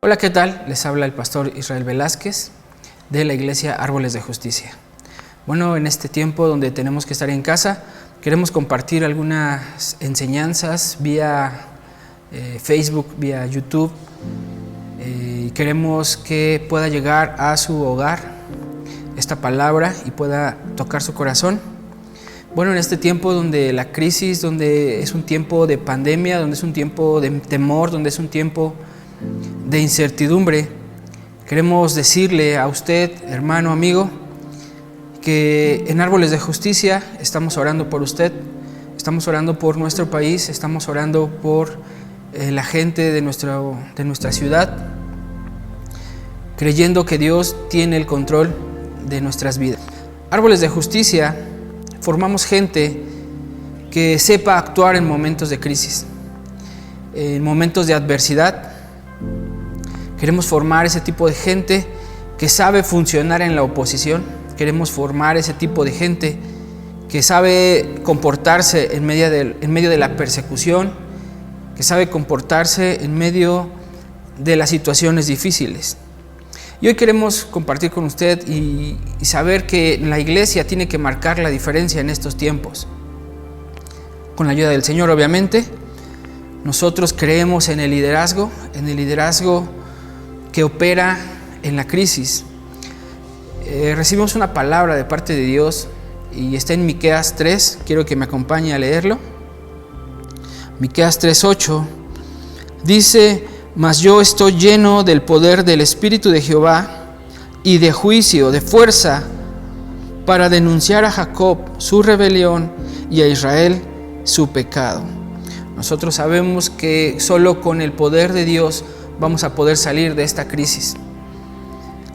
Hola, ¿qué tal? Les habla el pastor Israel Velázquez de la iglesia Árboles de Justicia. Bueno, en este tiempo donde tenemos que estar en casa, queremos compartir algunas enseñanzas vía Facebook, vía YouTube. Queremos que pueda llegar a su hogar esta palabra y pueda tocar su corazón. Bueno, en este tiempo donde la crisis, donde es un tiempo de pandemia, donde es un tiempo de temor, donde es un tiempo de incertidumbre, queremos decirle a usted, hermano, amigo, que en Árboles de Justicia estamos orando por usted, estamos orando por nuestro país, estamos orando por la gente de nuestra ciudad, creyendo que Dios tiene el control de nuestras vidas. Árboles de Justicia formamos gente que sepa actuar en momentos de crisis, en momentos de adversidad. Queremos formar ese tipo de gente que sabe funcionar en la oposición. Queremos formar ese tipo de gente que sabe comportarse en medio de la persecución, que sabe comportarse en medio de las situaciones difíciles. Y hoy queremos compartir con usted y saber que la iglesia tiene que marcar la diferencia en estos tiempos. Con la ayuda del Señor, obviamente. Nosotros creemos en el liderazgo que opera en la crisis. Recibimos una palabra de parte de Dios y está en Miqueas 3. Quiero que me acompañe a leerlo. Miqueas 3:8 dice: mas yo estoy lleno del poder del Espíritu de Jehová y de juicio, de fuerza, para denunciar a Jacob su rebelión y a Israel su pecado. Nosotros sabemos que solo con el poder de Dios vamos a poder salir de esta crisis.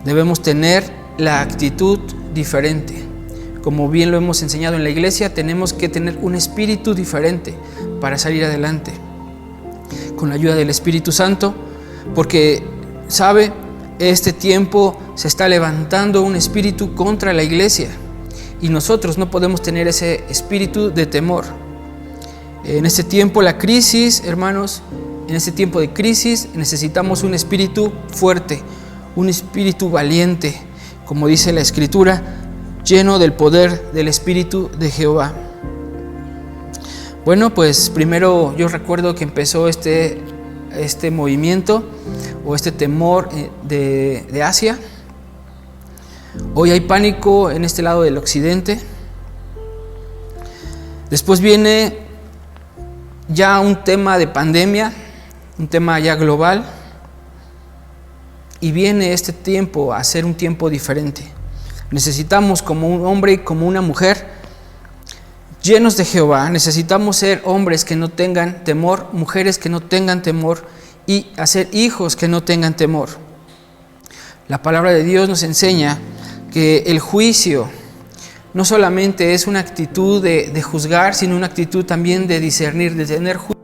Debemos tener la actitud diferente. Como bien lo hemos enseñado en la iglesia, tenemos que tener un espíritu diferente para salir adelante. Con la ayuda del Espíritu Santo, porque, ¿sabe? Este tiempo se está levantando un espíritu contra la iglesia y nosotros no podemos tener ese espíritu de temor. En este tiempo, la crisis, hermanos, en este tiempo de crisis necesitamos un espíritu fuerte, un espíritu valiente, como dice la Escritura, lleno del poder del Espíritu de Jehová. Bueno, pues primero yo recuerdo que empezó este movimiento o este temor de Asia. Hoy hay pánico en este lado del occidente. Después viene ya un tema de pandemia, un tema ya global. Y viene este tiempo a ser un tiempo diferente. Necesitamos, como un hombre y como una mujer, llenos de Jehová, necesitamos ser hombres que no tengan temor, mujeres que no tengan temor y hacer hijos que no tengan temor. La palabra de Dios nos enseña que el juicio no solamente es una actitud de juzgar, sino una actitud también de discernir, de tener juicio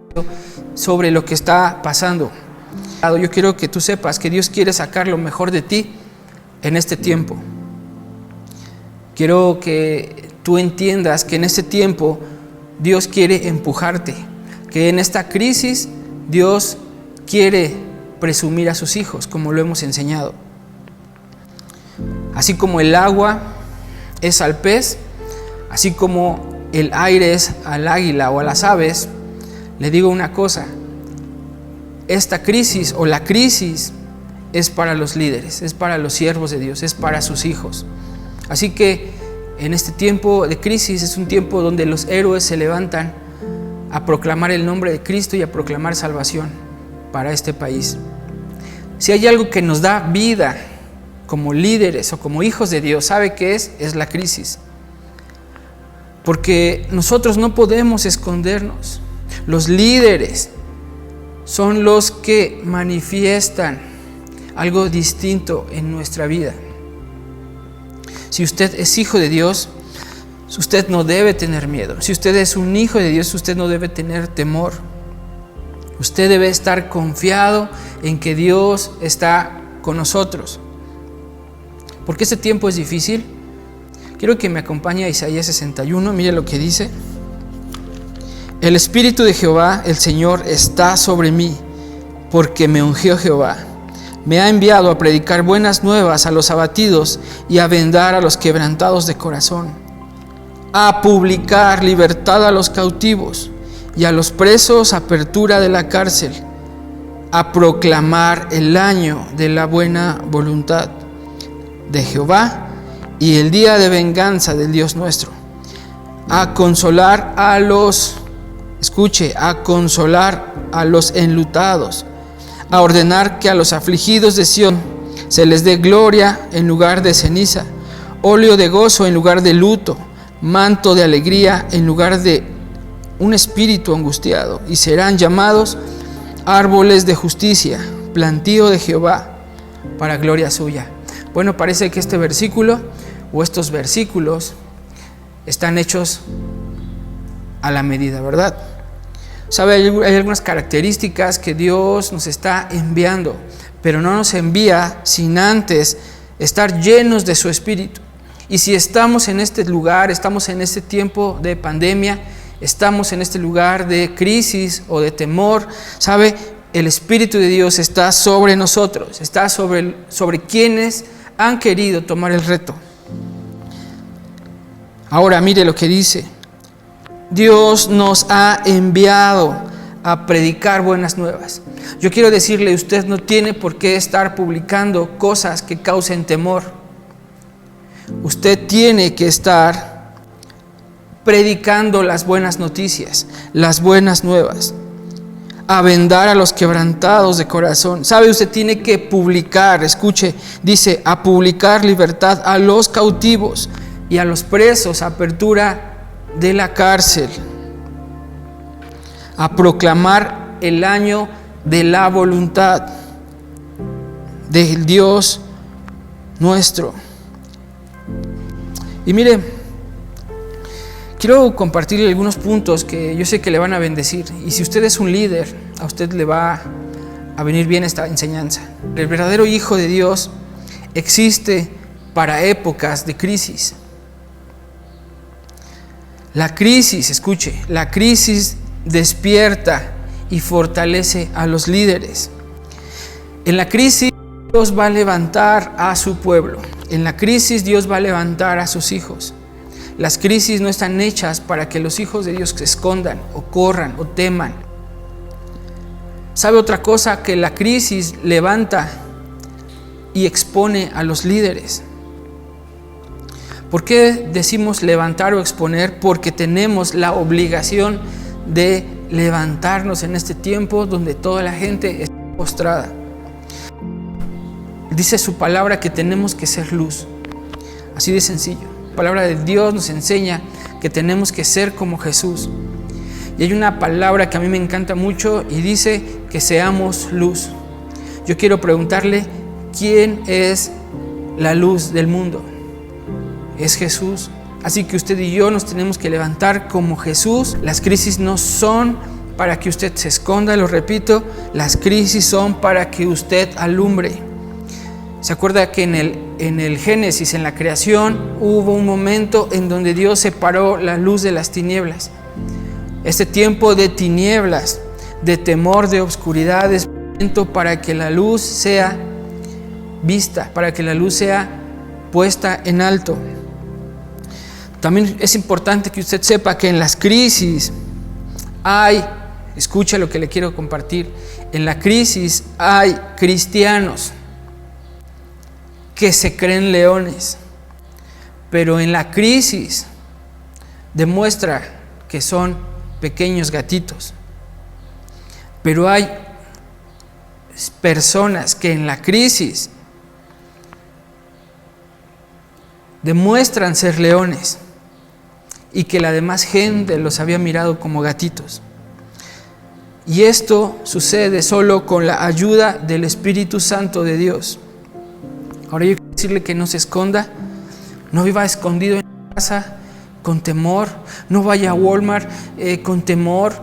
sobre lo que está pasando. Yo quiero que tú sepas que Dios quiere sacar lo mejor de ti en este tiempo. Quiero que tú entiendas que en este tiempo Dios quiere empujarte, que en esta crisis Dios quiere presumir a sus hijos, como lo hemos enseñado. Así como el agua es al pez, así como el aire es al águila o a las aves, le digo una cosa: esta crisis o la crisis es para los líderes, es para los siervos de Dios, es para sus hijos. Así que en este tiempo de crisis es un tiempo donde los héroes se levantan a proclamar el nombre de Cristo y a proclamar salvación para este país. Si hay algo que nos da vida como líderes o como hijos de Dios, ¿sabe qué es? Es la crisis. Porque nosotros no podemos escondernos. Los líderes son los que manifiestan algo distinto en nuestra vida. Si usted es hijo de Dios, usted no debe tener miedo. Si usted es un hijo de Dios, usted no debe tener temor. Usted debe estar confiado en que Dios está con nosotros. ¿Por qué este tiempo es difícil? Quiero que me acompañe a Isaías 61. Mire lo que dice: el Espíritu de Jehová, el Señor, está sobre mí, porque me ungió Jehová. Me ha enviado a predicar buenas nuevas a los abatidos y a vendar a los quebrantados de corazón, a publicar libertad a los cautivos y a los presos apertura de la cárcel, a proclamar el año de la buena voluntad de Jehová y el día de venganza del Dios nuestro, a consolar a los, a consolar a los enlutados, a ordenar que a los afligidos de Sión se les dé gloria en lugar de ceniza, óleo de gozo en lugar de luto, manto de alegría en lugar de un espíritu angustiado, y serán llamados árboles de justicia, plantío de Jehová, para gloria suya. Bueno, parece que este versículo o estos versículos están hechos a la medida, ¿verdad? ¿Sabe? Hay algunas características que Dios nos está enviando, pero no nos envía sin antes estar llenos de su Espíritu. Y si estamos en este lugar, estamos en este tiempo de pandemia, estamos en este lugar de crisis o de temor, ¿sabe? El Espíritu de Dios está sobre nosotros, está sobre quienes han querido tomar el reto. Ahora mire lo que dice. Dios nos ha enviado a predicar buenas nuevas. Yo quiero decirle, usted no tiene por qué estar publicando cosas que causen temor. Usted tiene que estar predicando las buenas noticias, las buenas nuevas, a vendar a los quebrantados de corazón. ¿Sabe? Usted tiene que publicar, escuche, dice, a publicar libertad a los cautivos y a los presos, apertura de la cárcel, a proclamar el año de la voluntad del Dios nuestro. Y mire, quiero compartirle algunos puntos que yo sé que le van a bendecir. Y si usted es un líder, a usted le va a venir bien esta enseñanza. El verdadero Hijo de Dios existe para épocas de crisis. La crisis, escuche, la crisis despierta y fortalece a los líderes. En la crisis Dios va a levantar a su pueblo. En la crisis Dios va a levantar a sus hijos. Las crisis no están hechas para que los hijos de Dios se escondan o corran o teman. ¿Sabe otra cosa? Que la crisis levanta y expone a los líderes. ¿Por qué decimos levantar o exponer? Porque tenemos la obligación de levantarnos en este tiempo donde toda la gente está postrada. Dice su palabra que tenemos que ser luz. Así de sencillo. La palabra de Dios nos enseña que tenemos que ser como Jesús. Y hay una palabra que a mí me encanta mucho y dice que seamos luz. Yo quiero preguntarle, ¿quién es la luz del mundo? Es Jesús. Así que usted y yo nos tenemos que levantar como Jesús. Las crisis no son para que usted se esconda, lo repito, las crisis son para que usted alumbre. ¿Se acuerda que en el Génesis, en la creación, hubo un momento en donde Dios separó la luz de las tinieblas? Este tiempo de tinieblas, de temor, de oscuridad, es momento para que la luz sea vista, para que la luz sea puesta en alto. También es importante que usted sepa que en las crisis escucha lo que le quiero compartir, en la crisis hay cristianos que se creen leones, pero en la crisis demuestra que son pequeños gatitos. Pero hay personas que en la crisis demuestran ser leones y que la demás gente los había mirado como gatitos. Y esto sucede solo con la ayuda del Espíritu Santo de Dios. Ahora yo quiero decirle que no se esconda, no viva escondido en la casa con temor, no vaya a Walmart con temor,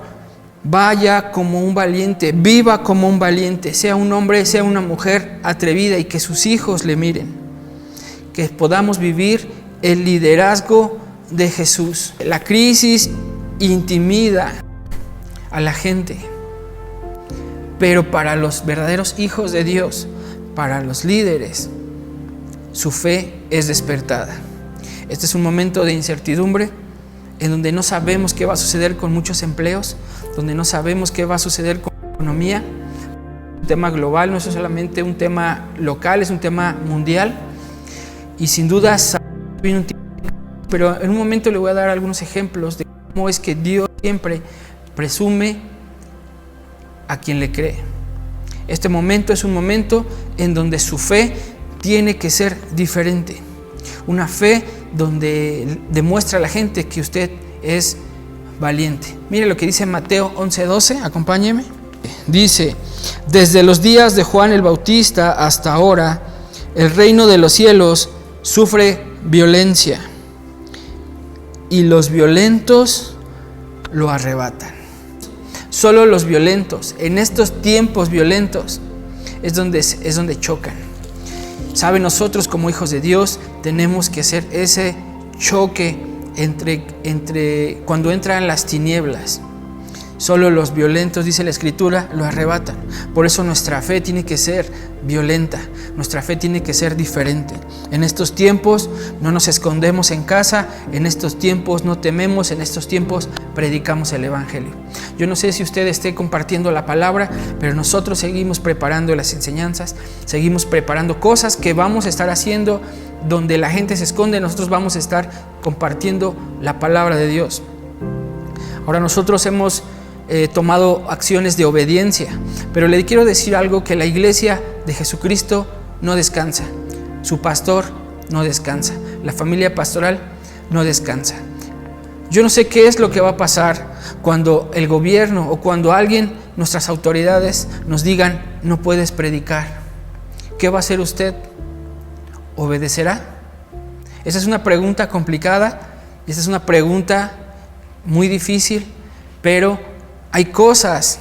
vaya como un valiente, viva como un valiente, sea un hombre, sea una mujer atrevida y que sus hijos le miren, que podamos vivir el liderazgo de Jesús. La crisis intimida a la gente, pero para los verdaderos hijos de Dios, para los líderes, su fe es despertada. Este es un momento de incertidumbre en donde no sabemos qué va a suceder con muchos empleos, donde no sabemos qué va a suceder con la economía. Un tema global, no es solamente un tema local, es un tema mundial. Y sin duda, viene un tiempo, pero en un momento le voy a dar algunos ejemplos de cómo es que Dios siempre presume a quien le cree. Este momento es un momento en donde su fe tiene que ser diferente. Una fe donde demuestra a la gente que usted es valiente. Mire lo que dice Mateo 11:12, acompáñeme. Dice: desde los días de Juan el Bautista hasta ahora, el reino de los cielos sufre violencia y los violentos lo arrebatan. Solo los violentos, en estos tiempos violentos, es donde chocan. ¿Sabe? Nosotros como hijos de Dios tenemos que hacer ese choque entre cuando entran las tinieblas. Solo los violentos, dice la Escritura, lo arrebatan. Por eso nuestra fe tiene que ser violenta, nuestra fe tiene que ser diferente. En estos tiempos no nos escondemos en casa, en estos tiempos no tememos, en estos tiempos predicamos el Evangelio. Yo no sé si usted esté compartiendo la palabra, pero nosotros seguimos preparando las enseñanzas, seguimos preparando cosas que vamos a estar haciendo donde la gente se esconde, nosotros vamos a estar compartiendo la palabra de Dios. Ahora nosotros hemos tomado acciones de obediencia, pero le quiero decir algo, que la iglesia de Jesucristo no descansa, su pastor no descansa, la familia pastoral no descansa. Yo no sé qué es lo que va a pasar cuando el gobierno o cuando alguien, nuestras autoridades, nos digan: no puedes predicar. ¿Qué va a hacer usted? ¿Obedecerá? Esa es una pregunta complicada, esa es una pregunta muy difícil, pero hay cosas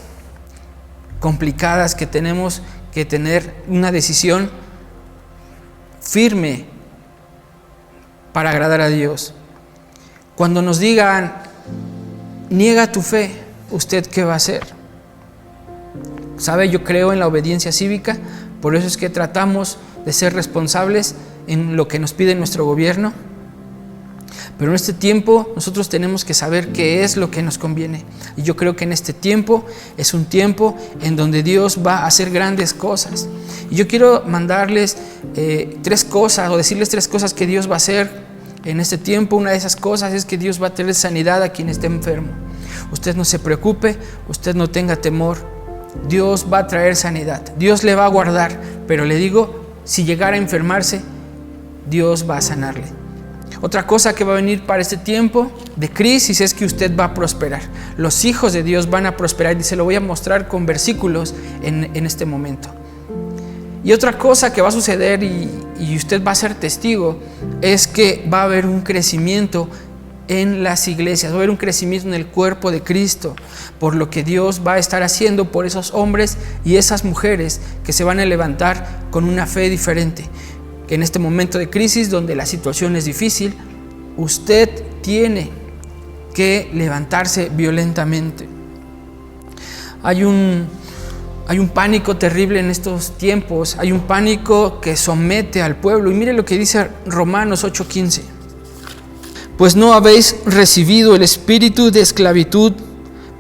complicadas que tenemos que tener una decisión firme para agradar a Dios. Cuando nos digan: niega tu fe, ¿usted qué va a hacer? ¿Sabe? Yo creo en la obediencia cívica, por eso es que tratamos de ser responsables en lo que nos pide nuestro gobierno. Pero en este tiempo nosotros tenemos que saber qué es lo que nos conviene. Y yo creo que en este tiempo es un tiempo en donde Dios va a hacer grandes cosas. Y yo quiero mandarles tres cosas, o decirles tres cosas que Dios va a hacer en este tiempo. Una de esas cosas es que Dios va a traer sanidad a quien esté enfermo. Usted no se preocupe, usted no tenga temor. Dios va a traer sanidad, Dios le va a guardar. Pero le digo, si llegara a enfermarse, Dios va a sanarle. Otra cosa que va a venir para este tiempo de crisis es que usted va a prosperar. Los hijos de Dios van a prosperar, y se lo voy a mostrar con versículos en este momento. Y otra cosa que va a suceder, y usted va a ser testigo, es que va a haber un crecimiento en las iglesias, va a haber un crecimiento en el cuerpo de Cristo, por lo que Dios va a estar haciendo por esos hombres y esas mujeres que se van a levantar con una fe diferente. Que en este momento de crisis, donde la situación es difícil, usted tiene que levantarse violentamente. Hay un pánico terrible en estos tiempos, hay un pánico que somete al pueblo. Y mire lo que dice Romanos 8:15. Pues no habéis recibido el espíritu de esclavitud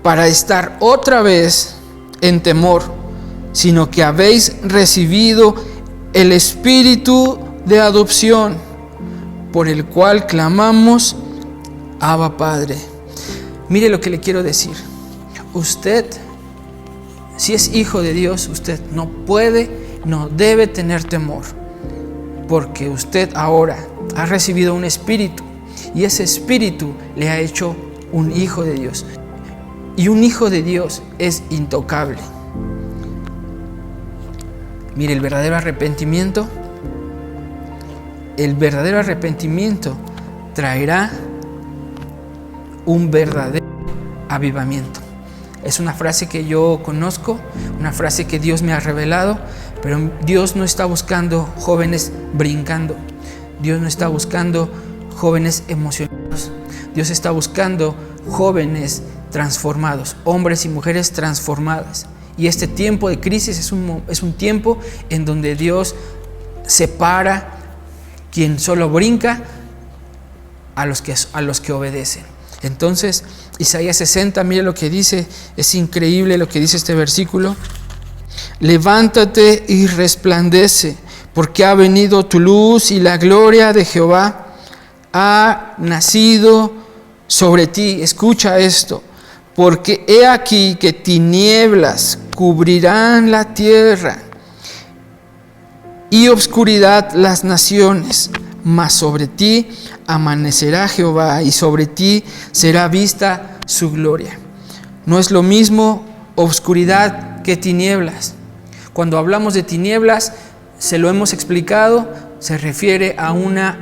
para estar otra vez en temor, sino que habéis recibido el espíritu de adopción, por el cual clamamos: Abba, Padre. Mire lo que le quiero decir. Usted, si es hijo de Dios, usted no debe tener temor, porque usted ahora ha recibido un espíritu, y ese espíritu le ha hecho un hijo de Dios. Y un hijo de Dios es intocable. Mire, el verdadero arrepentimiento traerá un verdadero avivamiento. Es una frase que yo conozco, una frase que Dios me ha revelado, pero Dios no está buscando jóvenes brincando. Dios no está buscando jóvenes emocionados. Dios está buscando jóvenes transformados, hombres y mujeres transformadas. Y este tiempo de crisis es un tiempo en donde Dios separa quien solo brinca a los que obedecen. Entonces, Isaías 60, mire lo que dice, es increíble lo que dice este versículo. Levántate y resplandece, porque ha venido tu luz y la gloria de Jehová ha nacido sobre ti. Escucha esto, porque he aquí que tinieblas cubrirán la tierra y obscuridad las naciones, mas sobre ti amanecerá Jehová y sobre ti será vista su gloria. No es lo mismo obscuridad que tinieblas. Cuando hablamos de tinieblas, se lo hemos explicado, se refiere a una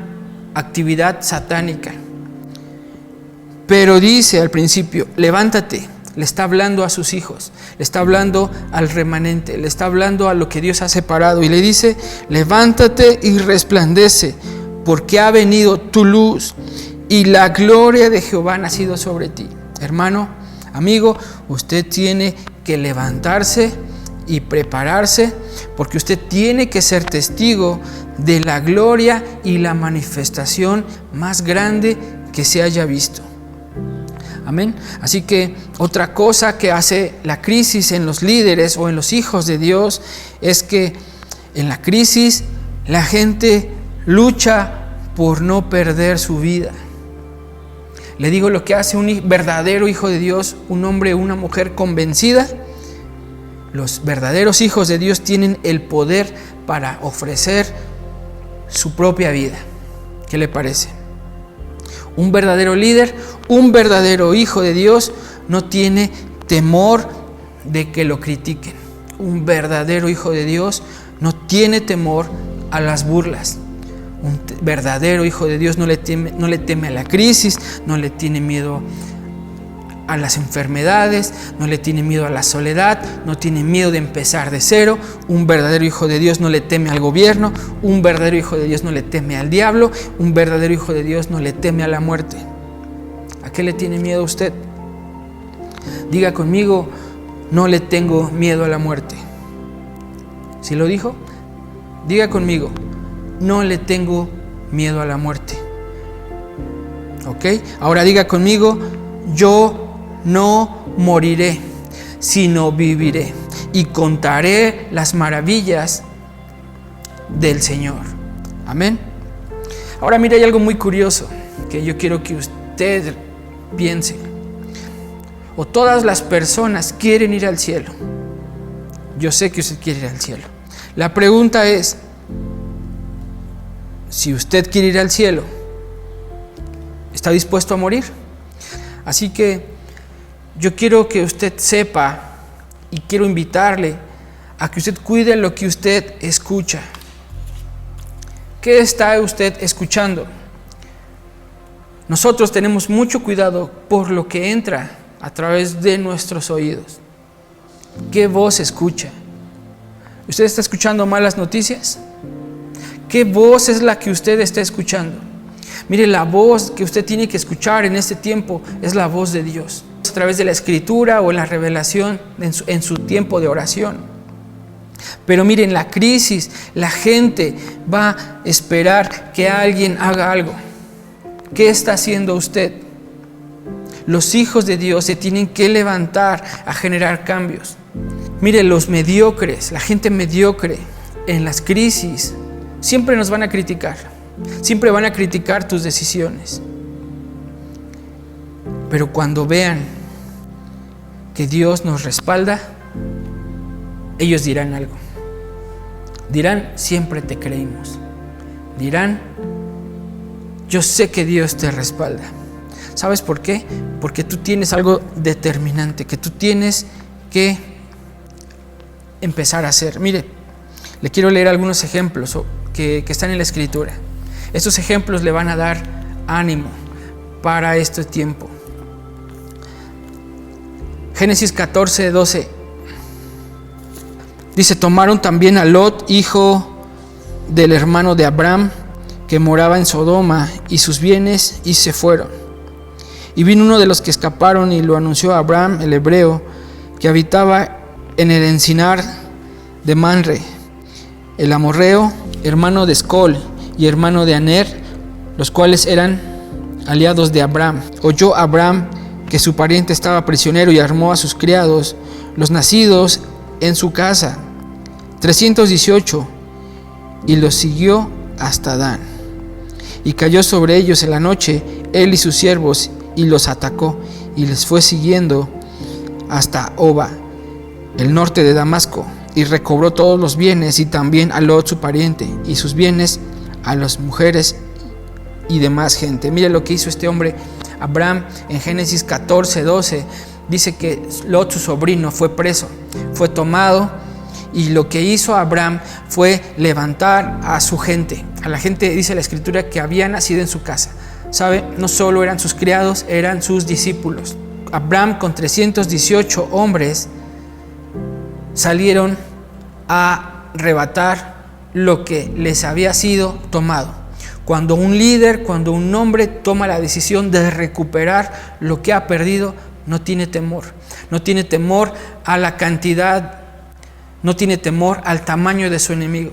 actividad satánica. Pero dice al principio, levántate, le está hablando a sus hijos, le está hablando al remanente, le está hablando a lo que Dios ha separado y le dice, levántate y resplandece, porque ha venido tu luz y la gloria de Jehová ha nacido sobre ti. Hermano, amigo, usted tiene que levantarse y prepararse, porque usted tiene que ser testigo de la gloria y la manifestación más grande que se haya visto. Amén. Así que otra cosa que hace la crisis en los líderes o en los hijos de Dios es que en la crisis la gente lucha por no perder su vida. Le digo lo que hace un verdadero hijo de Dios, un hombre o una mujer convencida. Los verdaderos hijos de Dios tienen el poder para ofrecer su propia vida. ¿Qué le parece? Un verdadero líder, un verdadero hijo de Dios no tiene temor de que lo critiquen. Un verdadero hijo de Dios no tiene temor a las burlas. Un verdadero hijo de Dios no le teme a la crisis, no le tiene miedo a las enfermedades, no le tiene miedo a la soledad, no tiene miedo de empezar de cero. Un verdadero hijo de Dios no le teme al gobierno, un verdadero hijo de Dios no le teme al diablo, un verdadero hijo de Dios no le teme a la muerte. ¿A qué le tiene miedo usted? Diga conmigo, no le tengo miedo a la muerte. ¿Sí lo dijo? Diga conmigo, no le tengo miedo a la muerte. ¿Ok? Ahora diga conmigo, yo no moriré, sino viviré y contaré las maravillas del Señor. Amén. Ahora mire, hay algo muy curioso que yo quiero que usted piense. O todas las personas quieren ir al cielo. Yo sé que usted quiere ir al cielo. La pregunta es, si usted quiere ir al cielo, ¿está dispuesto a morir? Así que yo quiero que usted sepa y quiero invitarle a que usted cuide lo que usted escucha. ¿Qué está usted escuchando? Nosotros tenemos mucho cuidado por lo que entra a través de nuestros oídos. ¿Qué voz escucha? ¿Usted está escuchando malas noticias? ¿Qué voz es la que usted está escuchando? Mire, la voz que usted tiene que escuchar en este tiempo es la voz de Dios, a través de la Escritura o en la revelación en su tiempo de oración. Pero mire, en la crisis la gente va a esperar que alguien haga algo. ¿Qué está haciendo usted? Los hijos de Dios se tienen que levantar a generar cambios. Mire, los mediocres, la gente mediocre en las crisis siempre nos van a criticar. Siempre van a criticar tus decisiones. Pero cuando vean que Dios nos respalda, ellos dirán algo. Dirán, siempre te creímos. Dirán, yo sé que Dios te respalda. ¿Sabes por qué? Porque tú tienes algo determinante que tú tienes que empezar a hacer. Mire, le quiero leer algunos ejemplos que están en la Escritura. Estos ejemplos le van a dar ánimo para este tiempo. Génesis 14, 12. Dice, tomaron también a Lot, hijo del hermano de Abraham, que moraba en Sodoma, y sus bienes, y se fueron. Y vino uno de los que escaparon y lo anunció a Abraham, el hebreo, que habitaba en el encinar de Manre, el amorreo, hermano de Escol y hermano de Aner, los cuales eran aliados de Abraham. Oyó Abraham que su pariente estaba prisionero y armó a sus criados, los nacidos en su casa, 318, y los siguió hasta Dan. Y cayó sobre ellos en la noche, él y sus siervos, y los atacó, y les fue siguiendo hasta Oba, el norte de Damasco, y recobró todos los bienes, y también a Lot su pariente, y sus bienes, a las mujeres y demás gente. Mire lo que hizo este hombre Abraham en Génesis 14:12. Dice que Lot, su sobrino, fue preso, fue tomado, y lo que hizo Abraham fue levantar a su gente, a la gente, dice la escritura, que había nacido en su casa. ¿Sabe? No solo eran sus criados, eran sus discípulos. Abraham con 318 hombres salieron a arrebatar lo que les había sido tomado. Cuando un líder, cuando un hombre toma la decisión de recuperar lo que ha perdido, no tiene temor. No tiene temor a la cantidad, no tiene temor al tamaño de su enemigo.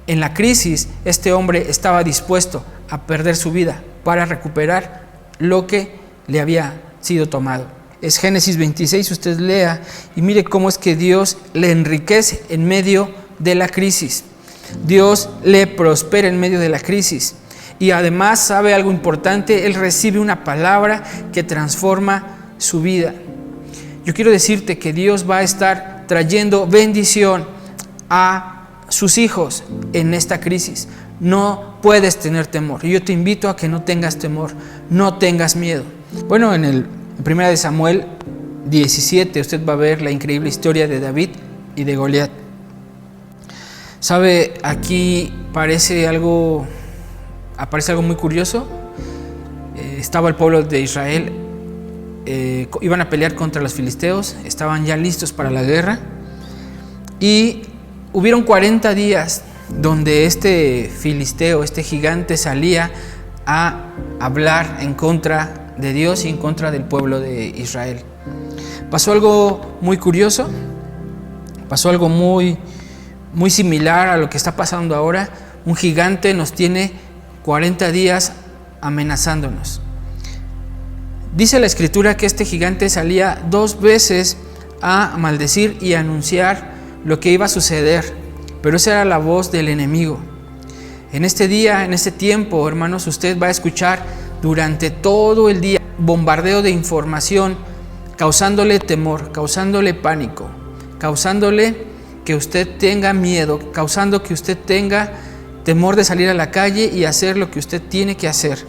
En la crisis, este hombre estaba dispuesto a perder su vida para recuperar lo que le había sido tomado. Es Génesis 26, usted lea y mire cómo es que Dios le enriquece en medio de la crisis. Dios le prospera en medio de la crisis. Y además, sabe algo importante, él recibe una palabra que transforma su vida. Yo quiero decirte que Dios va a estar trayendo bendición a sus hijos en esta crisis. No puedes tener temor. Y yo te invito a que no tengas temor, no tengas miedo. Bueno, en 1 de Samuel 17 usted va a ver la increíble historia de David y de Goliat. ¿Sabe? Aquí aparece algo muy curioso. Estaba el pueblo de Israel, iban a pelear contra los filisteos, estaban ya listos para la guerra, y hubieron 40 días donde este filisteo, este gigante, salía a hablar en contra de Dios y en contra del pueblo de Israel. Pasó algo muy curioso, pasó algo muy similar a lo que está pasando ahora. Un gigante nos tiene 40 días amenazándonos. Dice la escritura que este gigante salía 2 veces a maldecir y a anunciar lo que iba a suceder, pero esa era la voz del enemigo. En este día, en este tiempo, hermanos, usted va a escuchar durante todo el día bombardeo de información, causándole temor, causándole pánico, causándole que usted tenga miedo, causando que usted tenga temor de salir a la calle y hacer lo que usted tiene que hacer.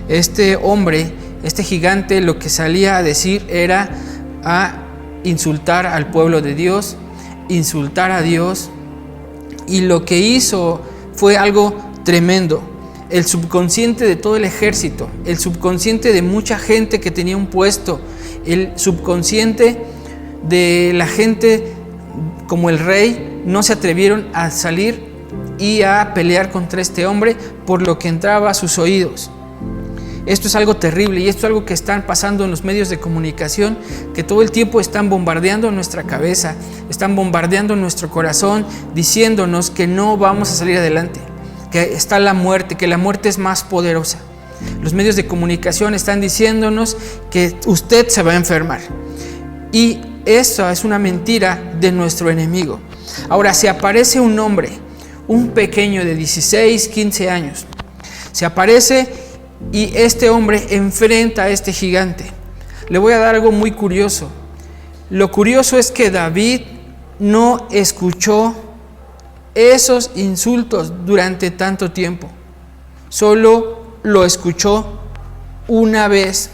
Este hombre, este gigante, lo que salía a decir era a insultar al pueblo de Dios, insultar a Dios, y lo que hizo fue algo tremendo. El subconsciente de todo el ejército, el subconsciente de mucha gente que tenía un puesto, el subconsciente de la gente como el rey, no se atrevieron a salir y a pelear contra este hombre por lo que entraba a sus oídos. Esto es algo terrible, y esto es algo que están pasando en los medios de comunicación, que todo el tiempo están bombardeando nuestra cabeza, están bombardeando nuestro corazón, diciéndonos que no vamos a salir adelante, que está la muerte, que la muerte es más poderosa. Los medios de comunicación están diciéndonos que usted se va a enfermar, y eso es una mentira de nuestro enemigo. Ahora, si aparece un hombre, un pequeño de 16, 15 años, se aparece y este hombre enfrenta a este gigante, le voy a dar algo muy curioso. Lo curioso es que David no escuchó esos insultos durante tanto tiempo, solo lo escuchó una vez.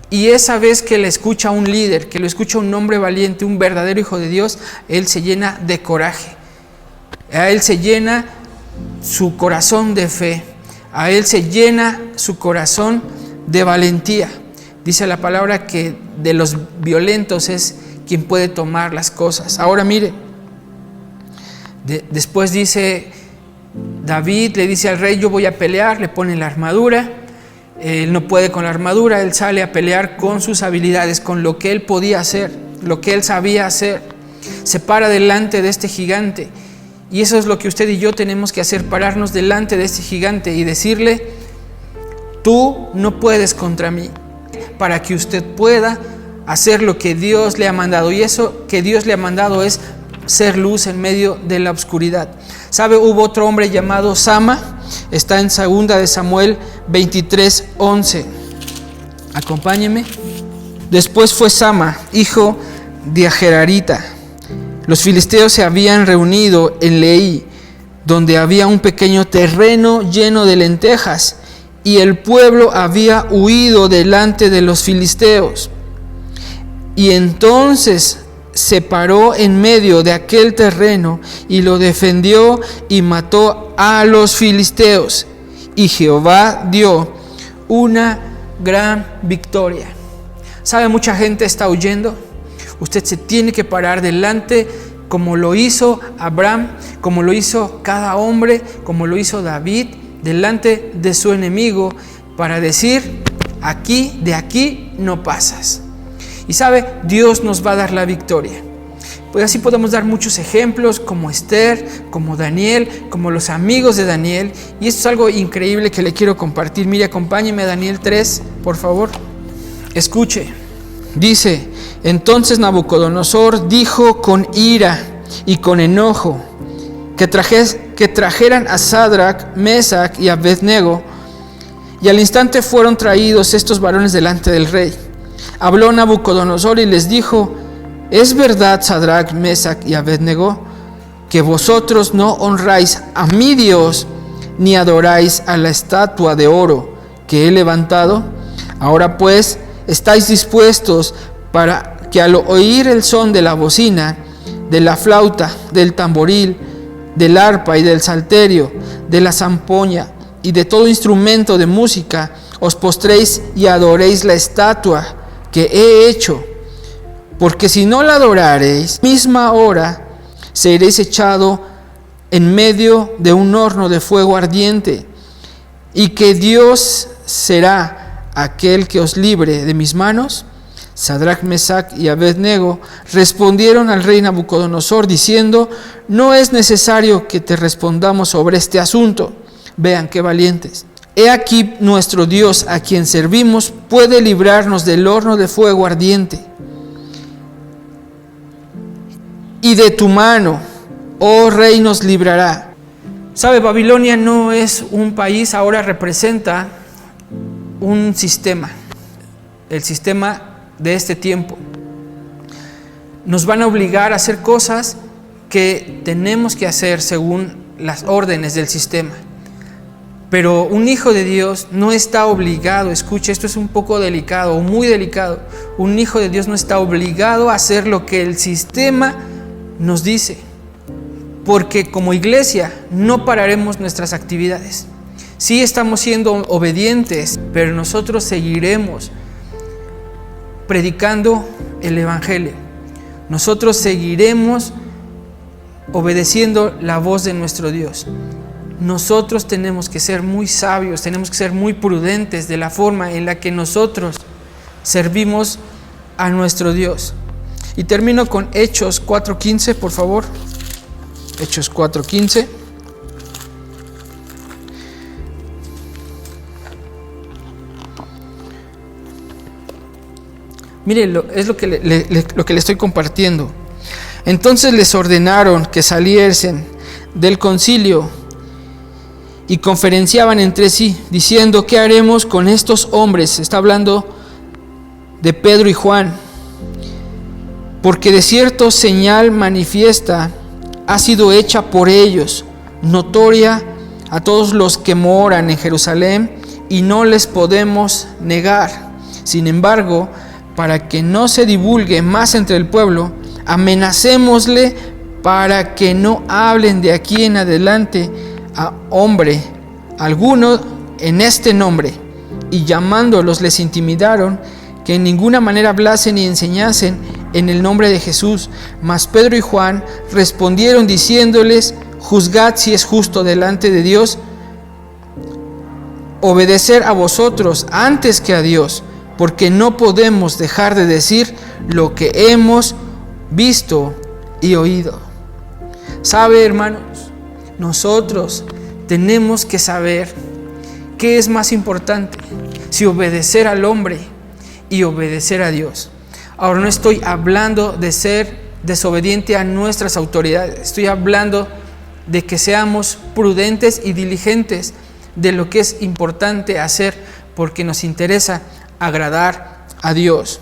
Y esa vez que le escucha a un líder, que lo escucha un hombre valiente, un verdadero hijo de Dios, él se llena de coraje, a él se llena su corazón de fe, a él se llena su corazón de valentía. Dice la palabra que de los violentos es quien puede tomar las cosas. Ahora mire, después dice David, le dice al rey: yo voy a pelear, le pone la armadura. Él no puede con la armadura, él sale a pelear con sus habilidades, con lo que él podía hacer, lo que él sabía hacer. se para delante de este gigante. Y eso es lo que usted y yo tenemos que hacer, pararnos delante de este gigante y decirle: tú no puedes contra mí, para que usted pueda hacer lo que Dios le ha mandado. Y eso que Dios le ha mandado es ser luz en medio de la oscuridad. ¿Sabe? Hubo otro hombre llamado Sama. Está en 2 de Samuel 23:11. Acompáñeme. Después fue Sama, hijo de Agerarita. Los filisteos se habían reunido en Leí, donde había un pequeño terreno lleno de lentejas, y el pueblo había huido delante de los filisteos. Y entonces se paró en medio de aquel terreno y lo defendió y mató a los filisteos. Y Jehová dio una gran victoria. ¿Sabe? Mucha gente está huyendo. Usted se tiene que parar delante, como lo hizo Abraham, como lo hizo cada hombre, como lo hizo David, delante de su enemigo, para decir: aquí, de aquí no pasas. Y sabe, Dios nos va a dar la victoria. Pues así podemos dar muchos ejemplos, como Esther, como Daniel, como los amigos de Daniel. Y esto es algo increíble que le quiero compartir. Mire, acompáñeme a Daniel 3, por favor. Escuche. Dice: entonces Nabucodonosor dijo con ira y con enojo que trajeran a Sadrach, Mesach y Abednego. Y al instante fueron traídos estos varones delante del rey. Habló Nabucodonosor y les dijo: ¿es verdad, Sadrach, Mesach y Abednego, que vosotros no honráis a mi Dios, ni adoráis a la estatua de oro que he levantado? Ahora pues, ¿estáis dispuestos para que al oír el son de la bocina, de la flauta, del tamboril, del arpa y del salterio, de la zampoña y de todo instrumento de música, os postréis y adoréis la estatua que he hecho? Porque si no la adorareis, misma hora seréis echado en medio de un horno de fuego ardiente, y que Dios será aquel que os libre de mis manos. Sadrach, Mesach y Abednego respondieron al rey Nabucodonosor diciendo: no es necesario que te respondamos sobre este asunto. Vean qué valientes. He aquí nuestro Dios, a quien servimos, puede librarnos del horno de fuego ardiente. Y de tu mano, oh rey, nos librará. ¿Sabe? Babilonia no es un país, ahora representa un sistema, el sistema de este tiempo. Nos van a obligar a hacer cosas que tenemos que hacer según las órdenes del sistema. Pero un hijo de Dios no está obligado, escuche, esto es un poco delicado o muy delicado. Un hijo de Dios no está obligado a hacer lo que el sistema nos dice, porque como iglesia no pararemos nuestras actividades. Sí estamos siendo obedientes, pero nosotros seguiremos predicando el Evangelio. Nosotros seguiremos obedeciendo la voz de nuestro Dios. Nosotros tenemos que ser muy sabios, tenemos que ser muy prudentes de la forma en la que nosotros servimos a nuestro Dios. Y termino con Hechos 4:15, por favor. Hechos 4:15. Mire, es lo que le estoy compartiendo. Entonces les ordenaron que saliesen del concilio y conferenciaban entre sí, diciendo: ¿qué haremos con estos hombres? Está hablando de Pedro y Juan. Porque de cierto señal manifiesta ha sido hecha por ellos, notoria a todos los que moran en Jerusalén, y no les podemos negar. Sin embargo, para que no se divulgue más entre el pueblo, amenacémosle para que no hablen de aquí en adelante a hombre alguno en este nombre. Y llamándolos les intimidaron que en ninguna manera hablasen ni enseñasen en el nombre de Jesús. Mas Pedro y Juan respondieron diciéndoles: juzgad si es justo delante de Dios obedecer a vosotros antes que a Dios, porque no podemos dejar de decir lo que hemos visto y oído. ¿Sabe, hermanos? Nosotros tenemos que saber qué es más importante, si obedecer al hombre y obedecer a Dios. Ahora, no estoy hablando de ser desobediente a nuestras autoridades, estoy hablando de que seamos prudentes y diligentes de lo que es importante hacer, porque nos interesa agradar a Dios.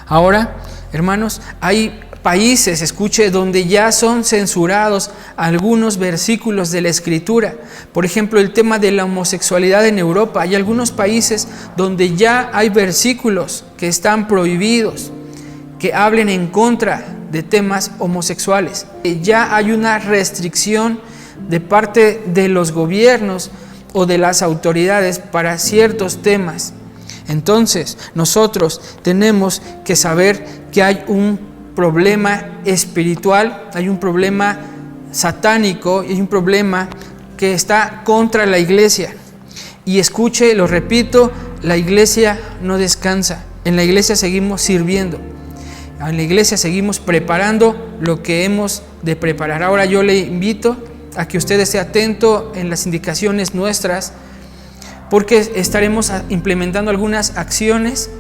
Ahora, hermanos, hay países, escuche, donde ya son censurados algunos versículos de la Escritura. Por ejemplo, el tema de la homosexualidad en Europa. Hay algunos países donde ya hay versículos que están prohibidos, que hablen en contra de temas homosexuales. Ya hay una restricción de parte de los gobiernos o de las autoridades para ciertos temas. Entonces, nosotros tenemos que saber que hay un problema espiritual, hay un problema satánico, hay un problema que está contra la iglesia. Y escuche, lo repito, la iglesia no descansa. En la iglesia seguimos sirviendo. En la iglesia seguimos preparando lo que hemos de preparar. Ahora yo le invito a que usted esté atento en las indicaciones nuestras, porque estaremos implementando algunas acciones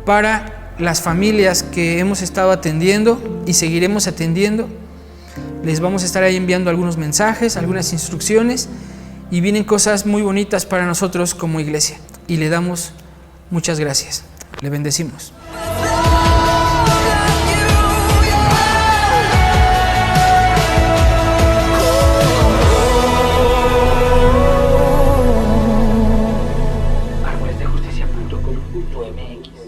para las familias que hemos estado atendiendo y seguiremos atendiendo. Les vamos a estar ahí enviando algunos mensajes, algunas instrucciones, y vienen cosas muy bonitas para nosotros como iglesia. Y le damos muchas gracias. Le bendecimos. Árbolesdejusticia.com.mx